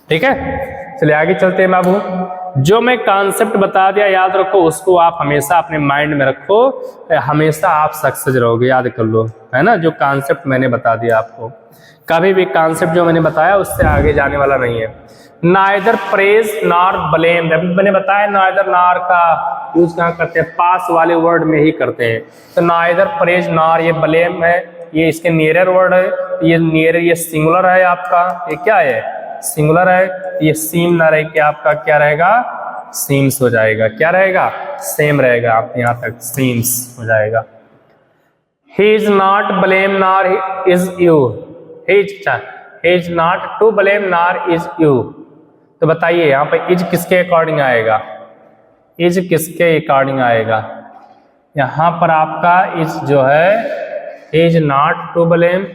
ठीक है। चलिए आगे चलते हैं बाबू। जो मैं कॉन्सेप्ट बता दिया याद रखो, उसको आप हमेशा अपने माइंड में रखो, हमेशा आप सक्सेस रहोगे, याद कर लो, है ना। जो कॉन्सेप्ट मैंने बता दिया आपको, कभी भी कॉन्सेप्ट जो मैंने बताया उससे आगे जाने वाला नहीं है। नाइदर प्रेज नॉर ब्लेम, मैंने बताया नाइदर नॉर का यूज कहाँ करते हैं, पास वाले वर्ड में ही करते हैं। तो नाइदर प्रेज नॉर, ये ब्लेम है, ये इसके नियरर वर्ड है, ये नियर, ये सिंगुलर है आपका, ये क्या है, सिंगुलर है, ये सीम ना रह के आपका क्या रहेगा, सीम्स हो जाएगा, क्या रहेगा, सेम रहेगा, आप यहाँ तक सीम्स हो जाएगा। He is not blame nor is you, he is not to blame nor is you, तो बताइए यहाँ पे इज किसके अकॉर्डिंग आएगा, इज किसके अकॉर्डिंग आएगा, यहाँ पर आपका इज जो है is not to blame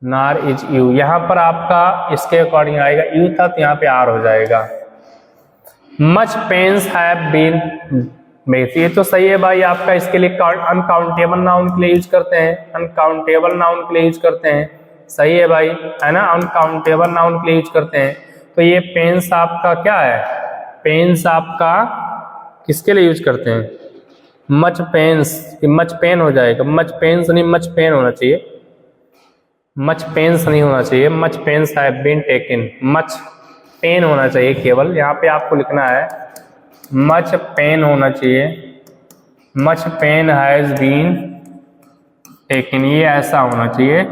nor is you, यहाँ पर आपका इसके अकॉर्डिंग आएगा, यू था तो यहाँ पे आर हो जाएगा। Much pains have been made, ये तो सही है भाई आपका, इसके लिए अनकाउंटेबल नाउन के लिए यूज करते हैं, अनकाउंटेबल नाउन के लिए यूज करते हैं, सही है भाई, है ना, अनकाउंटेबल नाउन के लिए यूज करते हैं। तो ये पेन्स आपका क्या है, पेन्स आपका किसके लिए यूज करते हैं, मच पेन्स, मच पेन हो जाएगा, मच पेन्स नहीं, मच पेन होना चाहिए, मच पेन्स नहीं होना चाहिए, much pains have been taken, much pain होना चाहिए केवल, यहाँ पे आपको लिखना है मच पेन होना चाहिए, much pain has been taken, ये ऐसा होना चाहिए,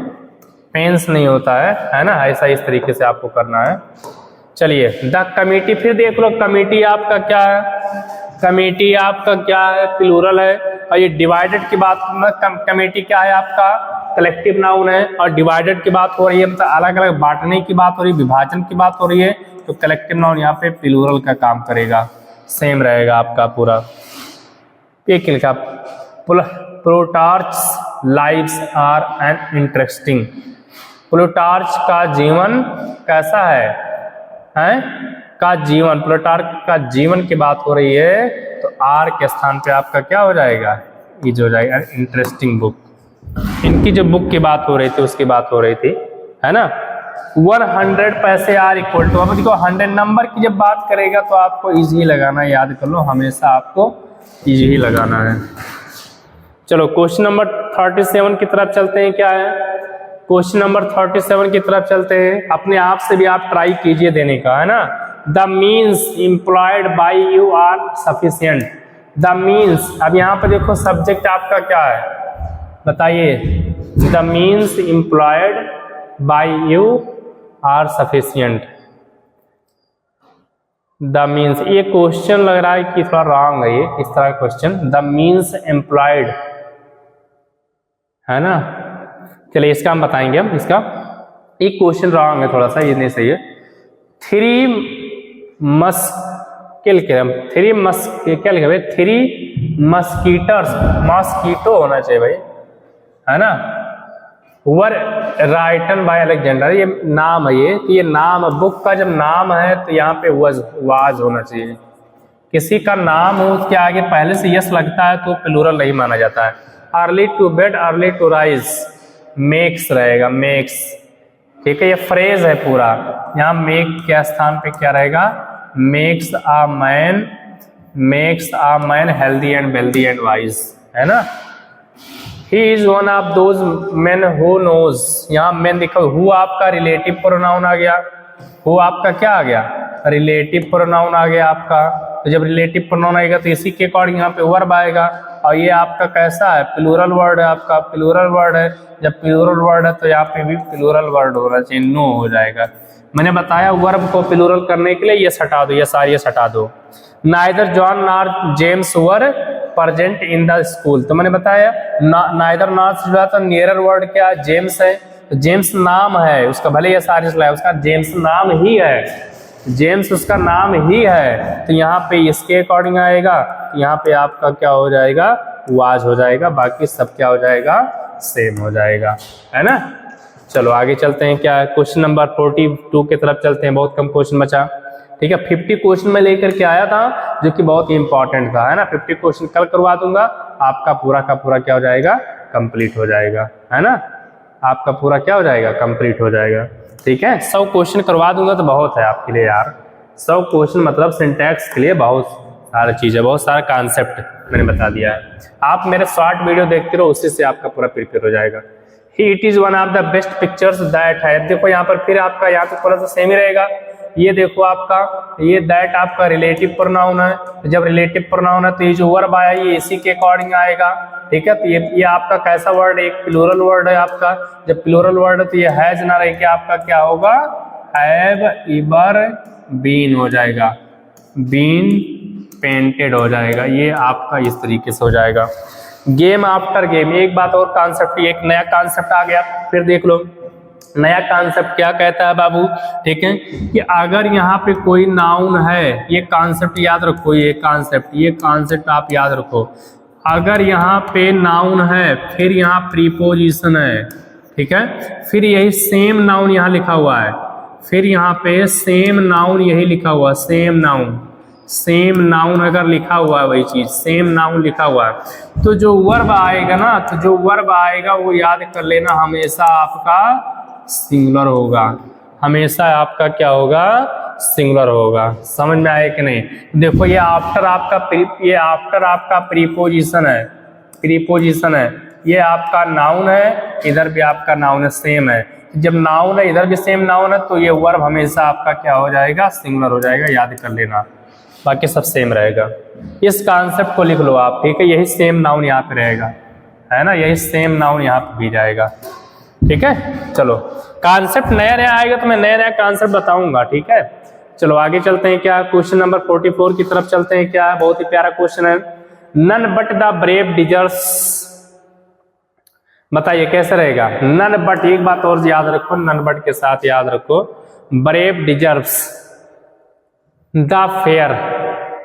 पेन्स नहीं होता है ना, ऐसा इस तरीके से आपको करना है। चलिए द कमिटी, फिर देख लो कमिटी आपका क्या है, कमिटी आपका क्या है, प्लूरल है, और ये डिवाइडेड की बात, कमिटी क्या है आपका, कलेक्टिव नाउन है, और डिवाइडेड की बात हो रही है, मतलब अलग अलग बांटने की बात हो रही है, विभाजन की बात हो रही है, तो कलेक्टिव नाउन यहाँ पे प्लूरल का काम करेगा, सेम रहेगा आपका पूरा। एक लिखा प्लूटार्च लाइव्स आर एन इंटरेस्टिंग, प्लूटार्च का जीवन कैसा है का जीवन, प्लूटार्च का जीवन की बात हो रही है तो आर के स्थान पे आपका क्या हो जाएगा, इज हो जाएगा, इंटरेस्टिंग बुक, इनकी जो बुक की बात हो रही थी उसकी बात हो रही थी, है ना। 100 पैसे आर इक्वल टू, अब देखो 100 नंबर की जब बात करेगा तो आपको इजी लगाना है, याद कर लो, हमेशा आपको इजी ही लगाना है। चलो क्वेश्चन नंबर 37 की तरफ चलते हैं, क्या है, क्वेश्चन नंबर 37 की तरफ चलते हैं। अपने आप से भी आप ट्राई कीजिए देने का, है ना। The means employed by you are sufficient. The means, अब यहाँ पर देखो सब्जेक्ट आपका क्या है बताइए। The means employed by you are sufficient. The means, ये क्वेश्चन लग रहा है कि थोड़ा रॉन्ग है ये, इस तरह का क्वेश्चन। द मीन्स एम्प्लॉयड, है ना। चलिए इसका हम बताएंगे। हम इसका एक क्वेश्चन रॉन्ग है थोड़ा सा, ये नहीं सही है। थ्री मस्कीटर्स, मॉस्कीटो होना चाहिए भाई, है ना। वर राइटन बाय अलेक्जेंडर, ये नाम है ये नाम, बुक का जब नाम है तो यहाँ पे वाज होना चाहिए। किसी का नाम हो उसके आगे पहले से यस लगता है तो प्लूरल नहीं माना जाता है। Early to bed, early to rise, makes रहेगा, मेक्स, ठीक है। ये फ्रेज है पूरा, यहाँ मेक के स्थान पे क्या रहेगा, makes a man healthy and wealthy and wise, है ना। He is one of those man who knows, यहाँ मैन देखो, हु आपका रिलेटिव प्रोनाउन आ गया। हु आपका क्या आ गया, रिलेटिव प्रोनाउन आ गया आपका। तो जब रिलेटिव प्रोनाउन आएगा तो इसी के अकॉर्डिंग यहाँ पे वर्ब आएगा। और ये आपका कैसा है, प्लूरल वर्ड है आपका, प्लूरल वर्ड है। जब प्लूरल वर्ड है तो यहाँ पे भी प्लूरल वर्ड होना चाहिए, नो हो जाएगा। मैंने बताया वर्ब को प्लूरल करने के लिए ये हटा दो, ये सारी ये हटा दो। Neither John nor James were present in the school, तो मैंने बताया नाइदर नॉर से जुड़ा तो नियरर वर्ड क्या, जेम्स है। तो जेम्स नाम है उसका, भले ये सारी चलाए, उसका जेम्स नाम ही है, जेम्स उसका नाम ही है। तो यहाँ पे इसके अकॉर्डिंग आएगा, यहाँ पे आपका क्या हो जाएगा, वाज हो जाएगा। बाकी सब क्या हो जाएगा, सेम हो जाएगा, है ना। चलो आगे चलते हैं। क्या है, क्वेश्चन नंबर 42 की तरफ चलते हैं। बहुत कम क्वेश्चन बचा, ठीक है। 50 क्वेश्चन में लेकर के आया था जो कि बहुत ही इंपॉर्टेंट था, है ना। 50 क्वेश्चन कल करवा दूंगा, आपका पूरा का पूरा क्या हो जाएगा, कंप्लीट हो जाएगा, है ना। आपका पूरा क्या हो जाएगा, कंप्लीट हो जाएगा, ठीक है। 100 क्वेश्चन करवा दूंगा तो बहुत है आपके लिए यार। 100 क्वेश्चन मतलब सिंटैक्स के लिए बहुत सारा चीज है, बहुत सारा कॉन्सेप्ट मैंने बता दिया है। आप मेरे शॉर्ट वीडियो देखते रहो, उसी से आपका पूरा प्रिपेयर हो जाएगा। It is one of the best pictures that है। देखो यहाँ पर फिर आपका यहाँ तो थोड़ा सा सेम ही रहेगा। ये देखो आपका, ये दैट आपका रिलेटिव प्रोनाउन है। तो जब रिलेटिव प्रोनाउन है तो ये जो वर्ब आया ये इसी के अकॉर्डिंग आएगा, ठीक है। तो ये आपका कैसा वर्ड है, एक प्लूरल वर्ड है आपका। जब प्लूरल वर्ड है तो ये हैज ना रह के आपका क्या होगा, हैव इवर बीन हो जाएगा, बीन पेंटेड हो जाएगा। ये आपका इस तरीके से हो जाएगा। गेम आफ्टर गेम, एक बात और कॉन्सेप्ट, एक नया कॉन्सेप्ट आ गया, फिर देख लो नया कॉन्सेप्ट क्या कहता है बाबू, ठीक है। कि अगर यहाँ पे कोई नाउन है, ये कॉन्सेप्ट याद रखो, ये कॉन्सेप्ट आप याद रखो। अगर यहाँ पे नाउन है फिर यहाँ प्रीपोजिशन है, ठीक है, फिर यही सेम नाउन यहाँ लिखा हुआ है, फिर यहाँ पे सेम नाउन यही लिखा हुआ, सेम नाउन अगर लिखा हुआ है, वही चीज सेम नाउन लिखा हुआ है, तो जो वर्ब आएगा ना, तो जो वर्ब आएगा वो याद कर लेना, हमेशा आपका सिंगुलर होगा, हमेशा आपका क्या होगा, सिंगुलर होगा। समझ में आए कि नहीं। देखो ये आफ्टर आपका प्रीपोजिशन है, ये आपका नाउन है, इधर भी आपका नाउन है, सेम है। जब नाउन है इधर भी सेम नाउन है तो ये वर्ब हमेशा आपका क्या हो जाएगा, सिंगुलर हो जाएगा, याद कर लेना। बाकी सब सेम रहेगा। इस कॉन्सेप्ट को लिख लो आप, ठीक है। यही सेम नाउन यहाँ पे रहेगा, है ना, यही सेम नाउन यहाँ पे भी जाएगा, ठीक है। चलो कॉन्सेप्ट नया नया आएगा तो मैं नया नया कॉन्सेप्ट बताऊंगा, ठीक है। चलो आगे चलते हैं। क्या, क्वेश्चन नंबर 44 की तरफ चलते हैं। क्या, बहुत ही प्यारा क्वेश्चन है। None but the brave deserves, बताइए कैसे रहेगा। नन बट, एक बात और याद रखो, नन बट के साथ याद रखो, ब्रेव डिजर्व्स द फेयर,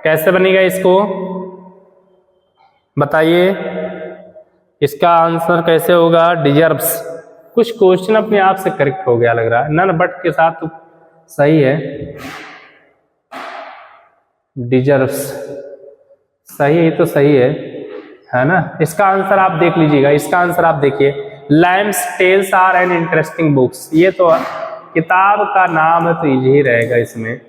कैसे बनेगा इसको बताइए, इसका आंसर कैसे होगा, डिजर्व्स। कुछ क्वेश्चन अपने आप से करेक्ट हो गया लग रहा है, नन बट के साथ तो सही है, डिजर्व्स सही है, तो सही है ना। इसका आंसर आप देख लीजिएगा, इसका आंसर आप देखिए, Lamb's tales are an interesting books, ये तो किताब का नाम है तो इजी ही रहेगा इसमें।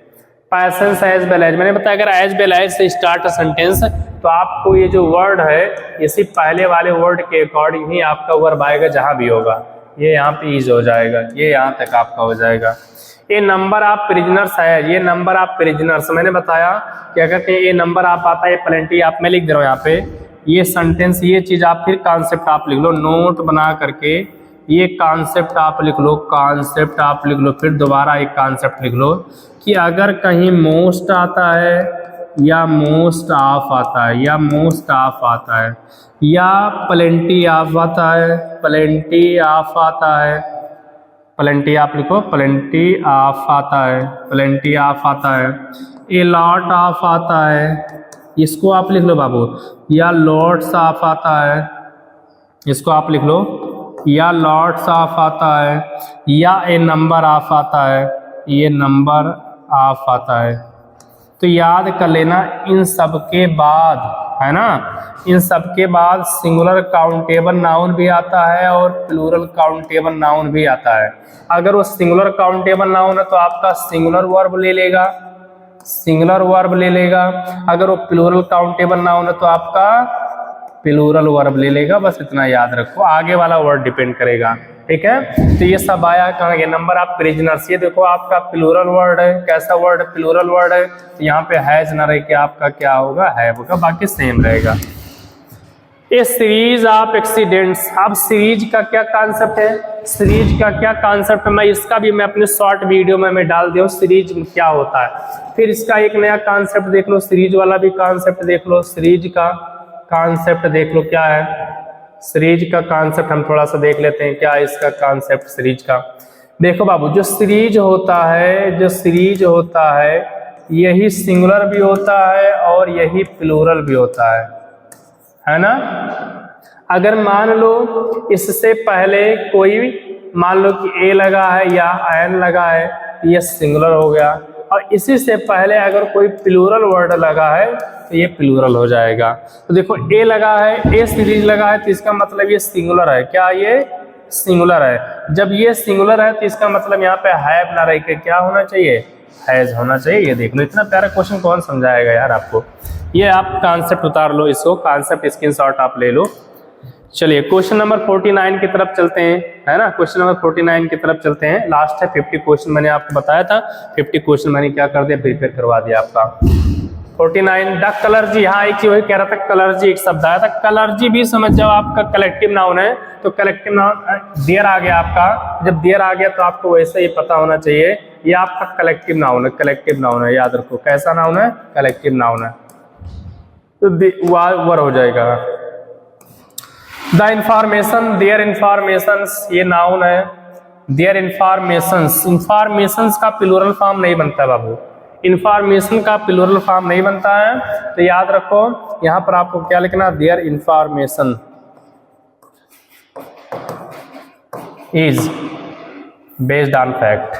पैशंस एज वेल एज, मैंने बताया अगर एज वेल एज से स्टार्ट सेंटेंस तो आपको ये जो वर्ड है इसी पहले वाले वर्ड के अकॉर्डिंग ही आपका वर्ब आएगा जहां भी होगा। ये यहाँ पे इज हो जाएगा, ये यहाँ तक आपका हो जाएगा। ये नंबर ऑफ प्रिजनर्स है, ये नंबर ऑफ प्रिजनर्स मैंने बताया क्या कहते हैं, ये नंबर ऑफ आता है प्लेंटी, आप मैं लिख दे रहा हूँ यहाँ पे ये सेंटेंस, ये चीज आप फिर कॉन्सेप्ट आप लिख लो, नोट बना करके ये कॉन्सेप्ट आप लिख लो, कॉन्सेप्ट आप लिख लो, फिर दोबारा एक कॉन्सेप्ट लिख लो कि अगर कहीं मोस्ट आता है या मोस्ट ऑफ आता है या मोस्ट ऑफ आता है या प्लेंटी ऑफ आता है, प्लेंटी ऑफ आता है, प्लेंटी आप लिखो, प्लेंटी ऑफ आता है, प्लेंटी ऑफ आता है, ए लॉट ऑफ आता है, इसको आप लिख लो बाबू, या लॉट्स ऑफ आता है, इसको आप लिख लो, या लॉट्स ऑफ आता है, या ए नंबर ऑफ आता है, ये नंबर ऑफ आता है। तो याद कर लेना इन सब के बाद, है ना, इन सब के बाद सिंगुलर काउंटेबल नाउन भी आता है और प्लूरल काउंटेबल नाउन भी आता है। अगर वो सिंगुलर काउंटेबल नाउन है तो आपका सिंगुलर वर्ब ले लेगा, सिंगुलर वर्ब ले लेगा। अगर वो प्लूरल काउंटेबल नाउन है तो आपका प्लूरल वर्ब ले लेगा। बस इतना याद रखो, आगे वाला वर्ड डिपेंड करेगा, ठीक है। तो ये सब आया कहाँ, ये नंबर ऑफ प्रिजनर्स, ये देखो आपका प्लूरल वर्ड है, कैसा वर्ड है, प्लूरल वर्ड है, तो यहाँ पे हैज ना रह के आपका क्या होगा, हैव होगा, बाकी सेम रहेगा। ये सीरीज ऑफ एक्सीडेंट्स, अब सीरीज का क्या कॉन्सेप्ट है, सीरीज का क्या कॉन्सेप्ट है, मैं इसका भी मैं अपने शॉर्ट वीडियो में मैं डाल दिया सीरीज क्या होता है। फिर इसका एक नया कॉन्सेप्ट देख लो, सीरीज वाला भी कॉन्सेप्ट देख लो, सीरीज का कॉन्सेप्ट देख लो क्या है, सीरीज का कॉन्सेप्ट हम थोड़ा सा देख लेते हैं, क्या है इसका कॉन्सेप्ट सीरीज का। देखो बाबू, जो सीरीज होता है, जो सीरीज होता है यही सिंगुलर भी होता है और यही प्लूरल भी होता है ना। अगर मान लो इससे पहले कोई, मान लो कि ए लगा है या एन लगा है, ये सिंगुलर हो गया, और इसी से पहले अगर कोई प्लूरल वर्ड लगा है तो ये प्लूरल हो जाएगा। तो देखो ए लगा है, ए सीरीज लगा है, तो इसका मतलब ये सिंगुलर है, क्या ये सिंगुलर है। जब ये सिंगुलर है तो इसका मतलब यहाँ पे हैव ना रह के क्या होना चाहिए, हैज होना चाहिए। ये देख लो, इतना प्यारा क्वेश्चन कौन समझाएगा यार आपको। ये आप कॉन्सेप्ट उतार लो, इसको कॉन्सेप्ट स्क्रीनशॉट आप ले लो। चलिए क्वेश्चन नंबर 49 की तरफ चलते हैं, है ना, क्वेश्चन नंबर 49 की तरफ चलते हैं। लास्ट है 50 क्वेश्चन, मैंने आपको बताया था 50 क्वेश्चन मैंने क्या कर दिया, प्रिपेयर करवा दिया आपका। 49 द कलर्जी, हाँ एक चीज वही कह रहा था, कलर्जी एक शब्द आया था, कलर्जी भी समझ जाओ आपका कलेक्टिव नाउन है। तो कलेक्टिव नाउन देयर आ गया आपका, जब देयर आ गया तो आपको वैसे ही पता होना चाहिए ये आपका कलेक्टिव नाउन है, कलेक्टिव नाउन है, याद रखो कैसा नाउन है, कलेक्टिव नाउन है, तो वर हो जाएगा। द इंफॉर्मेशन, देयर इंफॉर्मेशंस, ये नाउन है, देयर इंफॉर्मेशंस, इंफॉर्मेशंस का प्लूरल फॉर्म नहीं बनता बाबू, इंफॉर्मेशन का प्लूरल फॉर्म नहीं बनता है। तो याद रखो यहां पर आपको क्या लिखना, their information is based on fact,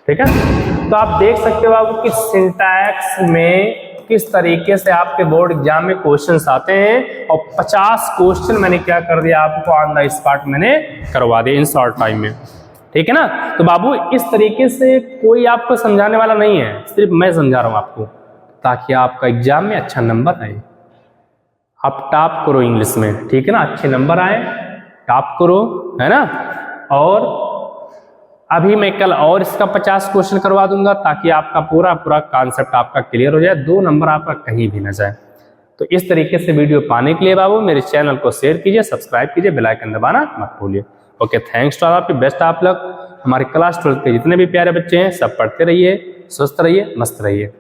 ठीक है। तो आप देख सकते हो बाबू कि सिंटैक्स में किस तरीके से आपके बोर्ड एग्जाम में क्वेश्चंस आते हैं, और 50 क्वेश्चन मैंने क्या कर दिया आपको ऑन द स्पॉट मैंने करवा दिया इन शॉर्ट टाइम में, ठीक है ना। तो बाबू इस तरीके से कोई आपको समझाने वाला नहीं है, सिर्फ मैं समझा रहा हूं आपको, ताकि आपका एग्जाम में अच्छा नंबर आए, आप टॉप करो इंग्लिश में, ठीक है ना, अच्छे नंबर आए, टॉप करो, है ना। और अभी मैं कल और इसका 50 क्वेश्चन करवा दूंगा, ताकि आपका पूरा कॉन्सेप्ट आपका क्लियर हो जाए, 2 नंबर आपका कहीं भी ना जाए। तो इस तरीके से वीडियो पाने के लिए बाबू मेरे चैनल को शेयर कीजिए, सब्सक्राइब कीजिए, बेल आइकन दबाना मत भूलिए। Okay, thanks to all of you, best आप लोग। हमारे क्लास 12 के जितने भी प्यारे बच्चे हैं सब पढ़ते रहिए, स्वस्थ रहिए, मस्त रहिए।